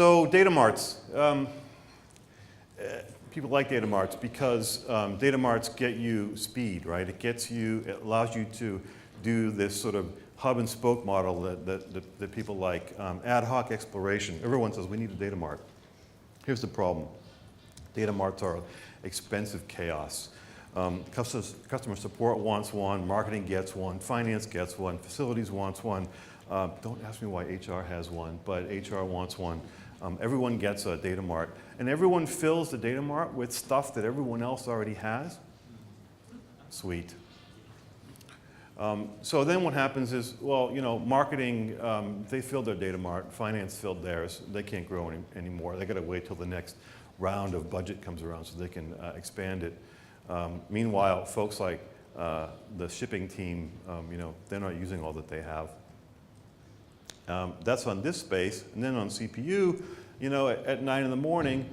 So data marts. People like data marts because data marts get you speed, right? It allows you to do this sort of hub and spoke model that people like. Ad hoc exploration. Everyone says we need a data mart. Here's the problem. Data marts are expensive chaos. Customer support wants one, marketing gets one, finance gets one, facilities wants one. Don't ask me why HR has one, but HR wants one. Everyone gets a data mart, and everyone fills the data mart with stuff that everyone else already has. Sweet. So then what happens is, well, you know, marketing, they filled their data mart, finance filled theirs, they can't grow anymore. They got to wait till the next round of budget comes around so they can expand it. Meanwhile, folks like the shipping team, you know, they're not using all that they have. That's on disk space, and then on CPU, you know, at 9 in the morning,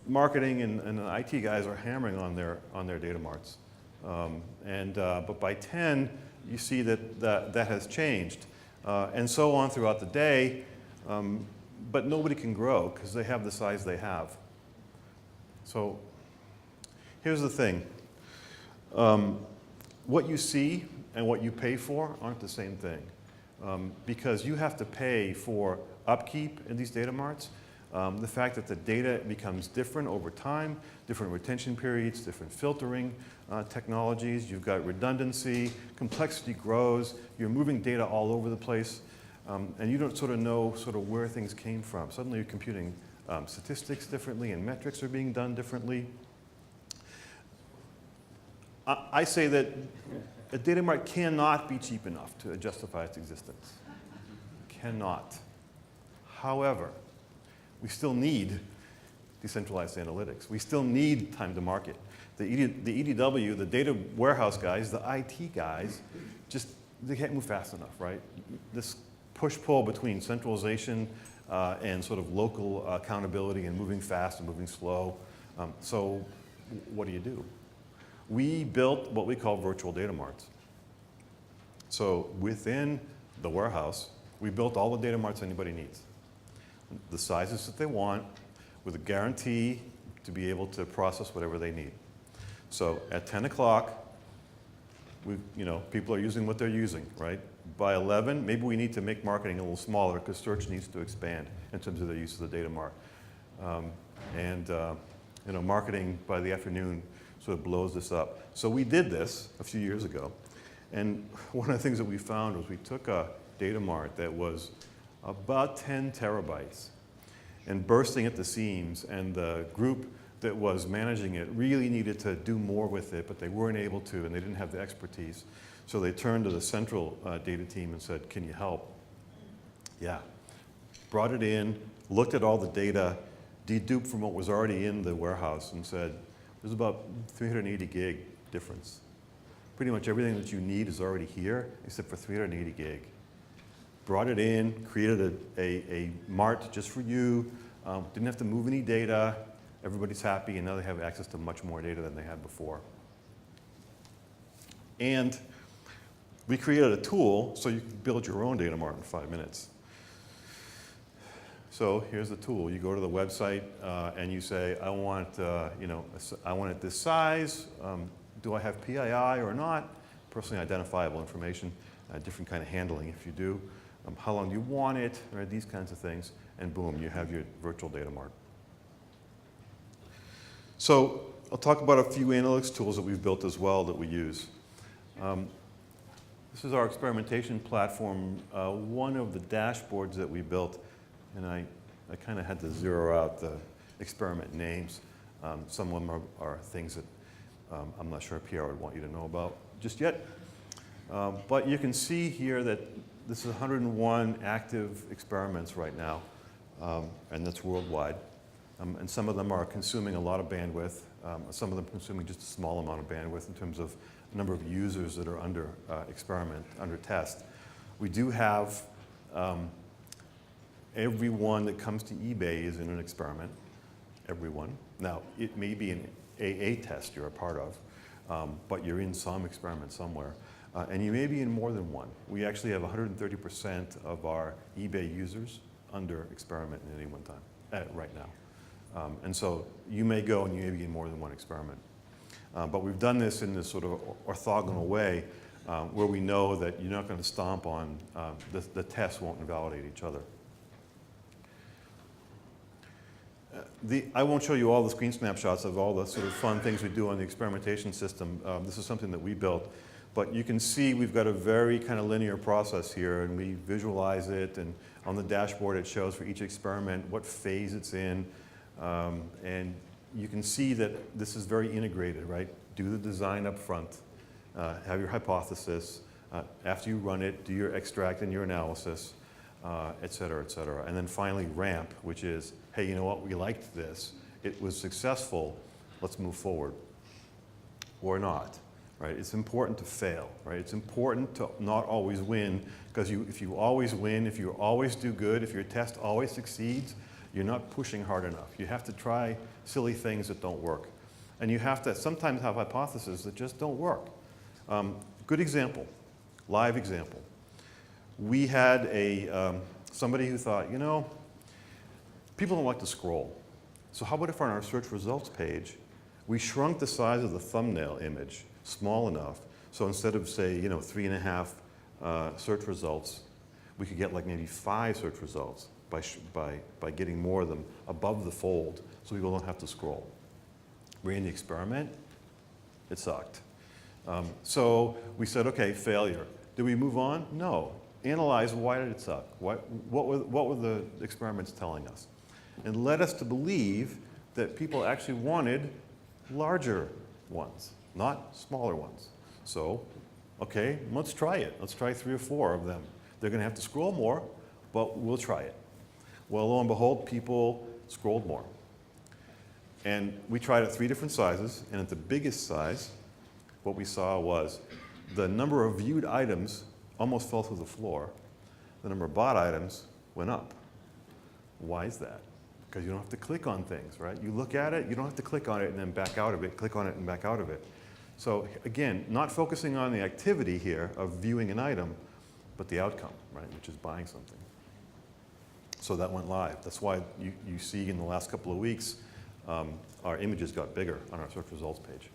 marketing and the IT guys are hammering on their data marts. But by 10, you see that has changed, and so on throughout the day. But nobody can grow because they have the size they have. So here's the thing. What you see and what you pay for aren't the same thing. Because you have to pay for upkeep in these data marts. The fact that the data becomes different over time, different retention periods, different filtering technologies. You've got redundancy, complexity grows, you're moving data all over the place, and you don't sort of know where things came from. Suddenly you're computing statistics differently and metrics are being done differently. I say that a data mart cannot be cheap enough to justify its existence. Cannot. However, we still need decentralized analytics. We still need time to market. The EDW, the data warehouse guys, the IT guys, they can't move fast enough, right? This push-pull between centralization and sort of local accountability and moving fast and moving slow. So what do? We built what we call virtual data marts. So within the warehouse, we built all the data marts anybody needs. The sizes that they want, with a guarantee to be able to process whatever they need. So at 10 o'clock, people are using what they're using, right? By 11, maybe we need to make marketing a little smaller because search needs to expand in terms of their use of the data mart. Marketing by the afternoon sort of blows this up. So we did this a few years ago, and one of the things that we found was we took a data mart that was about 10 terabytes and bursting at the seams, and the group that was managing it really needed to do more with it, but they weren't able to, and they didn't have the expertise. So they turned to the central data team and said, can you help? Yeah. Brought it in, looked at all the data, deduped from what was already in the warehouse, and said, there's about 380 gig difference. Pretty much everything that you need is already here, except for 380 gig. Brought it in, created a Mart just for you, didn't have to move any data, everybody's happy, and now they have access to much more data than they had before. And we created a tool so you can build your own data mart in 5 minutes. So here's the tool. You go to the website and you say, I want it this size. Do I have PII or not? Personally identifiable information. Different kind of handling if you do. How long do you want it? Right, these kinds of things. And boom, you have your virtual data mart. So I'll talk about a few analytics tools that we've built as well that we use. This is our experimentation platform. One of the dashboards that we built, and I kind of had to zero out the experiment names. Some of them are things that I'm not sure PR would want you to know about just yet. But you can see here that this is 101 active experiments right now, and that's worldwide. And some of them are consuming a lot of bandwidth. Some of them consuming just a small amount of bandwidth in terms of the number of users that are under under test. We do have everyone that comes to eBay is in an experiment, everyone. Now, it may be an AA test you're a part of, but you're in some experiment somewhere. And you may be in more than one. We actually have 130% of our eBay users under experiment at any one time, right now. And so you may go and you may be in more than one experiment. But we've done this in this sort of orthogonal way where we know that you're not going to stomp on, the tests won't invalidate each other. I won't show you all the screen snapshots of all the sort of fun things we do on the experimentation system. This is something that we built. But you can see we've got a very kind of linear process here, and we visualize it, and on the dashboard it shows for each experiment what phase it's in. And you can see that this is very integrated, right? Do the design up front, have your hypothesis. After you run it, do your extract and your analysis, et cetera, et cetera. And then finally ramp, which is, hey, you know what, we liked this. It was successful, let's move forward. Or not, right? It's important to fail, right? It's important to not always win, because if you always win, if you always do good, if your test always succeeds, you're not pushing hard enough. You have to try silly things that don't work. And you have to sometimes have hypotheses that just don't work. Good example, live example. We had somebody who thought, you know, people don't like to scroll. So how about if on our search results page, we shrunk the size of the thumbnail image small enough, so instead of, say, you know, 3.5 search results, we could get like maybe 5 search results by getting more of them above the fold, so people don't have to scroll. Ran the experiment, it sucked. So we said, okay, failure. Did we move on? No. Analyze, why did it suck? What were the experiments telling us? And led us to believe that people actually wanted larger ones, not smaller ones. So, okay, let's try it. Let's try 3 or 4 of them. They're going to have to scroll more, but we'll try it. Well, lo and behold, people scrolled more. And we tried at 3 different sizes, and at the biggest size, what we saw was the number of viewed items almost fell through the floor. The number of bought items went up. Why is that? Because you don't have to click on things, right? You look at it, you don't have to click on it and then back out of it, click on it and back out of it. So again, not focusing on the activity here of viewing an item, but the outcome, right, which is buying something. So that went live. That's why you see in the last couple of weeks, our images got bigger on our search results page.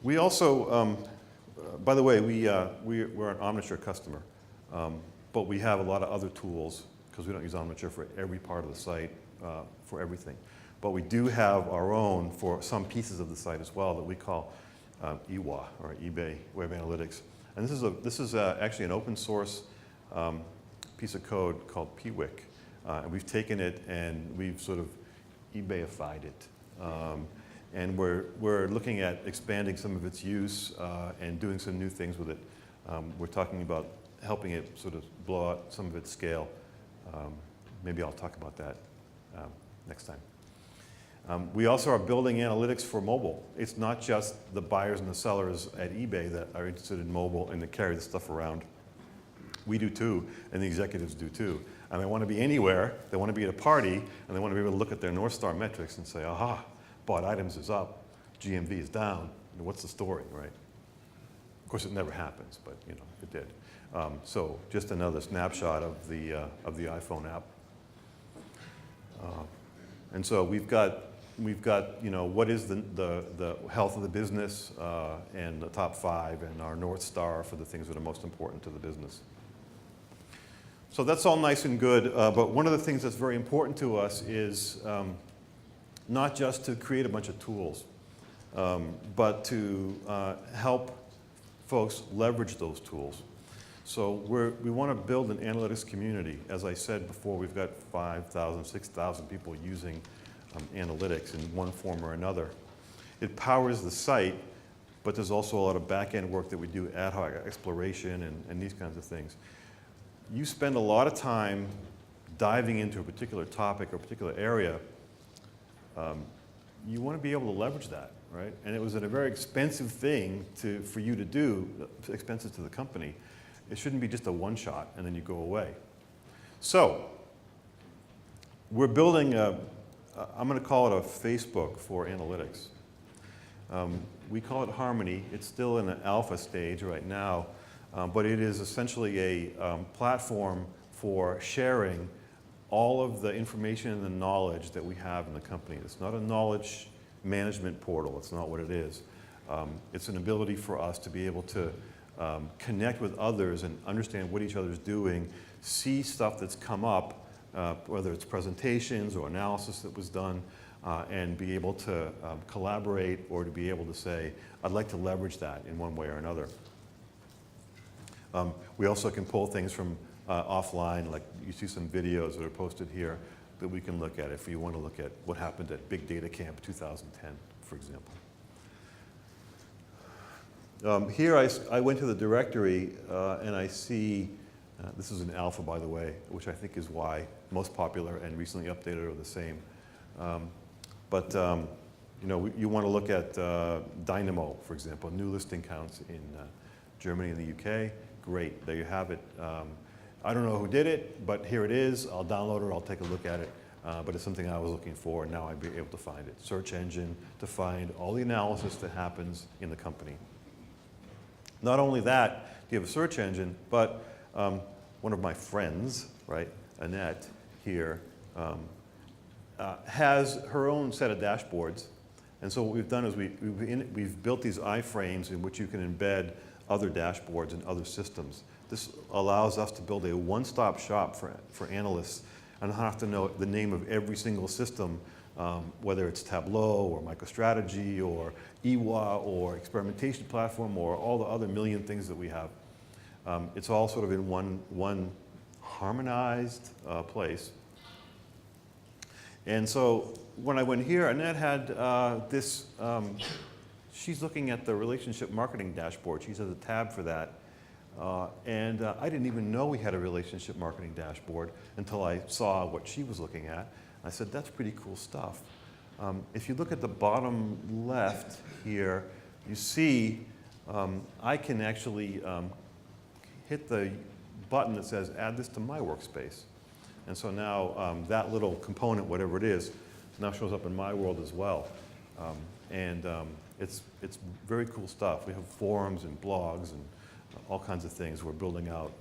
We also, by the way, we're an Omniture customer, but we have a lot of other tools because we don't use Omniture for every part of the site, for everything. But we do have our own for some pieces of the site as well that we call EWA, or eBay Web Analytics. And this is actually an open source piece of code called PWIC. And we've taken it and we've sort of eBayified it. And we're looking at expanding some of its use and doing some new things with it. We're talking about helping it sort of blow out some of its scale. Maybe I'll talk about that next time. We also are building analytics for mobile. It's not just the buyers and the sellers at eBay that are interested in mobile and that carry the stuff around. We do too, and the executives do too. And they want to be anywhere, they want to be at a party, and they want to be able to look at their North Star metrics and say, aha, bought items is up, GMV is down, what's the story, right? Of course, it never happens, but you know, it did. So just another snapshot of the iPhone app. And so we've got you know, what is the health of the business and the top 5 and our North Star for the things that are most important to the business. So that's all nice and good, but one of the things that's very important to us is not just to create a bunch of tools, but to help folks leverage those tools. So we want to build an analytics community. As I said before, we've got 5,000, 6,000 people using analytics in one form or another. It powers the site, but there's also a lot of back-end work that we do, ad hoc exploration and these kinds of things. You spend a lot of time diving into a particular topic or a particular area. You want to be able to leverage that, right? And it was a very expensive thing for you to do, expensive to the company. It shouldn't be just a one-shot and then you go away. So we're building I'm going to call it a Facebook for analytics. We call it Harmony. It's still in an alpha stage right now, but it is essentially a platform for sharing all of the information and the knowledge that we have in the company. It's not a knowledge management portal. It's not what it is. It's an ability for us to be able to connect with others and understand what each other's doing, see stuff that's come up, whether it's presentations or analysis that was done, and be able to collaborate or to be able to say, I'd like to leverage that in one way or another. We also can pull things from offline, like you see some videos that are posted here that we can look at if you want to look at what happened at Big Data Camp 2010, for example. Here I went to the directory and I see, this is an alpha by the way, which I think is why most popular and recently updated are the same. You know, you want to look at Dynamo, for example, new listing counts in Germany and the UK. Great, there you have it. I don't know who did it, but here it is. I'll download it, I'll take a look at it. But it's something I was looking for, and now I'd be able to find it. Search engine to find all the analysis that happens in the company. Not only that, you have a search engine, but one of my friends, right, Annette here, has her own set of dashboards. And so what we've done is we've built these iframes in which you can embed other dashboards and other systems. This allows us to build a one-stop shop for analysts and not have to know the name of every single system, whether it's Tableau or MicroStrategy or EWA or Experimentation Platform or all the other million things that we have. It's all sort of in one harmonized place. And so when I went here, Annette had this, she's looking at the relationship marketing dashboard. She has a tab for that. I didn't even know we had a relationship marketing dashboard until I saw what she was looking at. I said, that's pretty cool stuff. If you look at the bottom left here, you see I can actually hit the button that says add this to my workspace. And so now that little component, whatever it is, now shows up in my world as well. It's very cool stuff. We have forums and blogs and all kinds of things we're building out.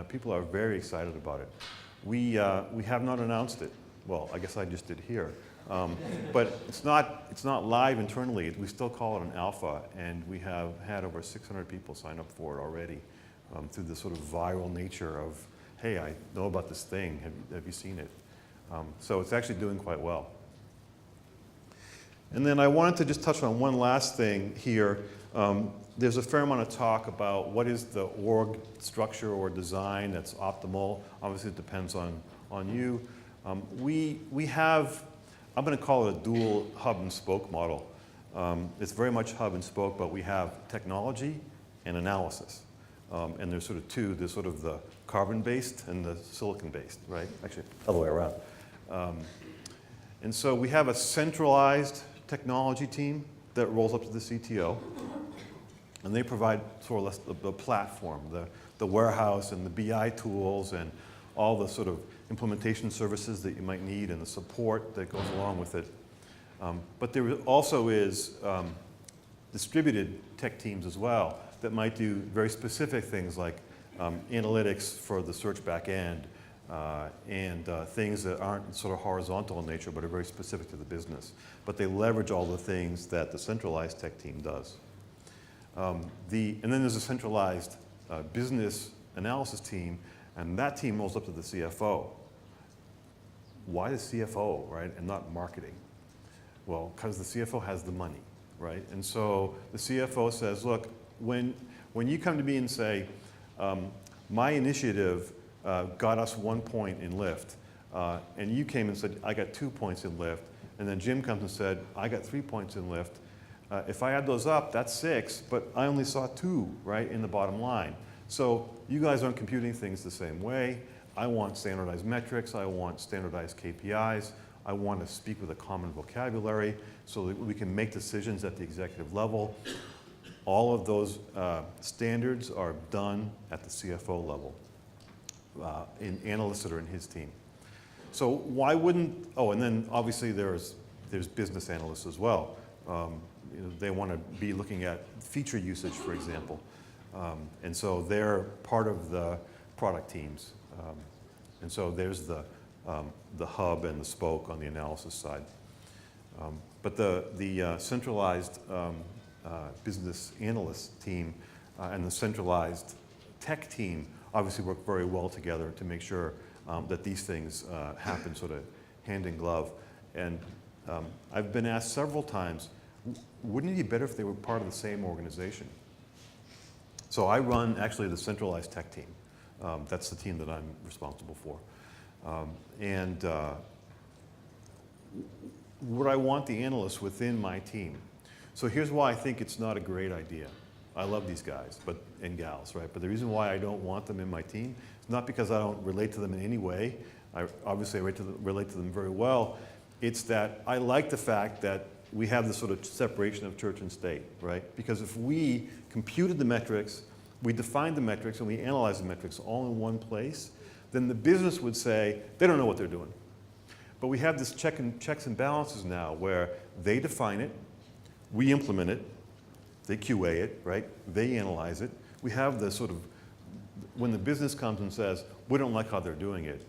People are very excited about it. We have not announced it. Well, I guess I just did here. But it's not live internally. We still call it an alpha, and we have had over 600 people sign up for it already through the sort of viral nature of, hey, I know about this thing. Have you seen it? So it's actually doing quite well. And then I wanted to just touch on one last thing here. There's a fair amount of talk about what is the org structure or design that's optimal. Obviously, it depends on you. We have, I'm going to call it a dual hub and spoke model. It's very much hub and spoke, but we have technology and analysis. And there's sort of two. There's sort of the carbon-based and the silicon-based, right? Actually, other way around. And so we have a centralized technology team that rolls up to the CTO. And they provide sort of the platform, the warehouse and the BI tools and all the sort of implementation services that you might need and the support that goes along with it. But there also is distributed tech teams as well that might do very specific things like analytics for the search back end and things that aren't sort of horizontal in nature but are very specific to the business. But they leverage all the things that the centralized tech team does. And then there's a centralized business analysis team, and that team rolls up to the CFO. Why the CFO, right, and not marketing? Well, because the CFO has the money, right? And so the CFO says, look, when you come to me and say, my initiative got us 1 point in lift, and you came and said, I got 2 points in lift, and then Jim comes and said, I got 3 points in lift, if I add those up, that's 6, but I only saw 2, right, in the bottom line. So you guys aren't computing things the same way. I want standardized metrics. I want standardized KPIs. I want to speak with a common vocabulary so that we can make decisions at the executive level. All of those standards are done at the CFO level in analysts that are in his team. So why wouldn't, oh, and then obviously there's business analysts as well. They want to be looking at feature usage, for example. And so they're part of the product teams And so there's the hub and the spoke on the analysis side. But the centralized business analyst team and the centralized tech team obviously work very well together to make sure that these things happen sort of hand in glove. And I've been asked several times, wouldn't it be better if they were part of the same organization? So I run actually the centralized tech team. That's the team that I'm responsible for. Would I want the analysts within my team? So here's why I think it's not a great idea. I love these guys and gals, right? But the reason why I don't want them in my team is not because I don't relate to them in any way. Obviously, I relate to them very well. It's that I like the fact that we have this sort of separation of church and state, right? Because if we computed the metrics, we defined the metrics, and we analyzed the metrics all in one place, then the business would say, they don't know what they're doing. But we have this checks and balances now where they define it, we implement it, they QA it, right? They analyze it. We have the sort of, when the business comes and says, we don't like how they're doing it,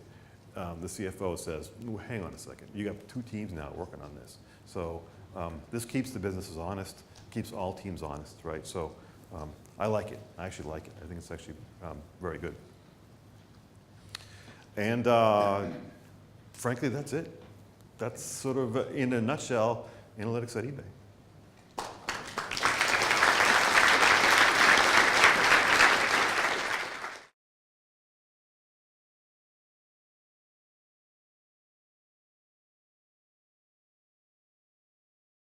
the CFO says, hang on a second, you got 2 teams now working on this. So this keeps the businesses honest, keeps all teams honest, right? So I like it. I actually like it. I think it's actually very good. And frankly, that's it. That's sort of, in a nutshell, analytics at eBay.